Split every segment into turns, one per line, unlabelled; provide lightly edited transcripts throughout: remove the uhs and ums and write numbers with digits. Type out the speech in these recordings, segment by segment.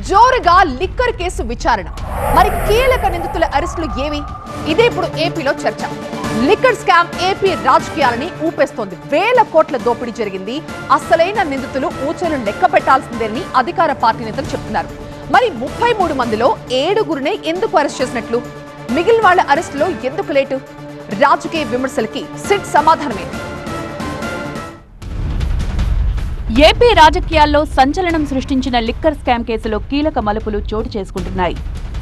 జోరుగా liquor case విచారణ. మరి కీలక నిందితుల అరెస్టులు ఏవి? ఇదే ఇప్పుడు ఏపీలో చర్చ. లిక్కర్ స్కామ్ ఏపీ రాజకీయాలని ఊపేస్తోంది. వేల కోట్ల దోపిడీ జరిగింది. అసలైన నిందితులు ఊచలు లెక్క పెట్టాల్సిందేనని అధికార పార్టీ నేతలు చెప్తున్నారు. మరి 33 మందిలో 7గురినే ఎందుకు అరెస్ట్ చేసినట్లు? మిగిలిన వాళ్ల అరెస్టులో ఎందుకు లేటు? రాజకీయ విమర్శలకి సిట్ సమాధానమేంటి?
ఏపీ రాజకీయాల్లో సంచలనం సృష్టించిన లిక్కర్ స్కామ్ కేసులో కీలక మలుపులు చోటు చేసుకుంటున్నాయి.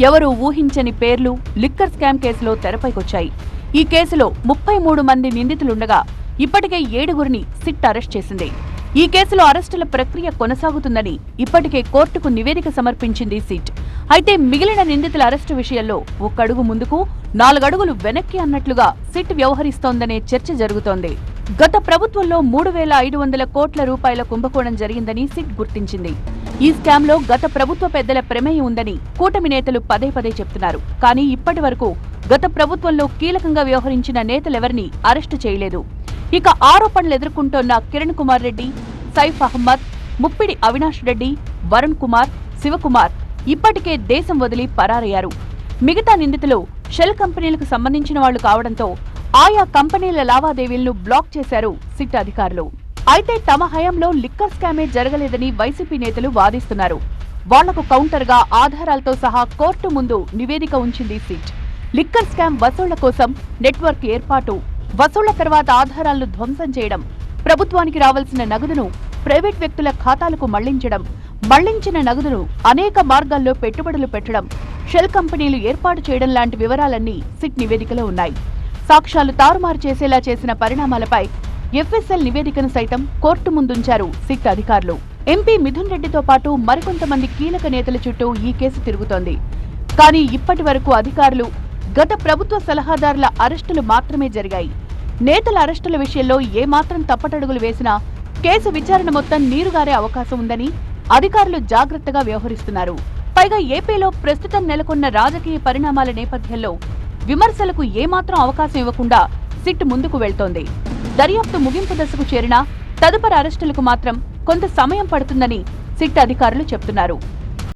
ఎవరూ ఊహించని పేర్లు లిక్కర్ స్కామ్ కేసులో తెరపైకొచ్చాయి. ఈ కేసులో 33 మంది నిందితులుండగా ఇప్పటికే 7గురిని సిట్ అరెస్ట్ చేసింది. ఈ కేసులో అరెస్టుల ప్రక్రియ కొనసాగుతుందని ఇప్పటికే కోర్టుకు నివేదిక సమర్పించింది సిట్. అయితే మిగిలిన నిందితుల అరెస్టు విషయంలో 1 అడుగు ముందుకు 4 అడుగులు వెనక్కి అన్నట్లుగా సిట్ వ్యవహరిస్తోందనే చర్చ జరుగుతోంది. గత ప్రభుత్వంలో 3,500 కోట్ల రూపాయల కుంభకోణం జరిగిందని సిట్ గుర్తించింది. ఈ స్కామ్లో గత ప్రభుత్వ పెద్దల ప్రమేయం ఉందని కూటమి నేతలు పదే పదే చెప్తున్నారు. కానీ ఇప్పటి వరకు గత ప్రభుత్వంలో కీలకంగా వ్యవహరించిన నేతలెవరినీ అరెస్టు చేయలేదు. ఇక ఆరోపణలు ఎదుర్కొంటోన్న కిరణ్ కుమార్ రెడ్డి, సైఫ్ అహ్మద్, ముప్పిడి అవినాష్ రెడ్డి, వరుణ్ కుమార్, శివకుమార్ ఇప్పటికే దేశం వదిలి పరారయ్యారు. మిగతా నిందితులు షెల్ కంపెనీలకు సంబంధించిన వాళ్లు కావడంతో ఆయా కంపెనీల లావాదేవీలను బ్లాక్ చేశారు సిట్ అధికారులు. అయితే తమ హయాంలో లిక్కర్ స్కామే జరగలేదని వైసీపీ నేతలు వాదిస్తున్నారు. వాళ్లకు కౌంటర్గా ఆధారాలతో సహా కోర్టు ముందు నివేదిక ఉంచింది సిట్. లిక్కర్ స్కామ్ వసూళ్ల కోసం నెట్వర్క్ ఏర్పాటు, వసూళ్ల తర్వాత ఆధారాలను ధ్వంసం చేయడం, ప్రభుత్వానికి రావాల్సిన నగదును ప్రైవేట్ వ్యక్తుల ఖాతాలకు మళ్లించిన నగదును అనేక మార్గాల్లో పెట్టుబడులు పెట్టడం, షెల్ కంపెనీలు ఏర్పాటు చేయడం లాంటి వివరాలన్నీ సిట్ నివేదికలో ఉన్నాయి. సాక్ష్యాలు తారుమారు చేసేలా చేసిన పరిణామాలపై ఎఫ్ఎస్ఎల్ నివేదికను సైతం కోర్టు ముందుంచారు సిట్ అధికారులు. ఎంపీ మిథున్ రెడ్డితో పాటు మరికొంతమంది కీలక నేతల చుట్టూ ఈ కేసు తిరుగుతోంది. కానీ ఇప్పటి వరకు అధికారులు గత ప్రభుత్వ సలహాదారుల అరెస్టులు మాత్రమే జరిగాయి. నేతల అరెస్టుల విషయంలో ఏమాత్రం తప్పటడుగులు వేసినా కేసు విచారణ మొత్తం నీరుగారే అవకాశం ఉందని అధికారులు జాగ్రత్తగా వ్యవహరిస్తున్నారు. పైగా ఏపీలో ప్రస్తుతం నెలకొన్న రాజకీయ పరిణామాల నేపథ్యంలో విమర్శలకు ఏమాత్రం అవకాశం ఇవ్వకుండా సిట్ ముందుకు వెళ్తోంది. దర్యాప్తు ముగింపు దశకు చేరినా తదుపరి అరెస్టులకు మాత్రం కొంత సమయం పడుతుందని సిట్ అధికారులు చెప్తున్నారు.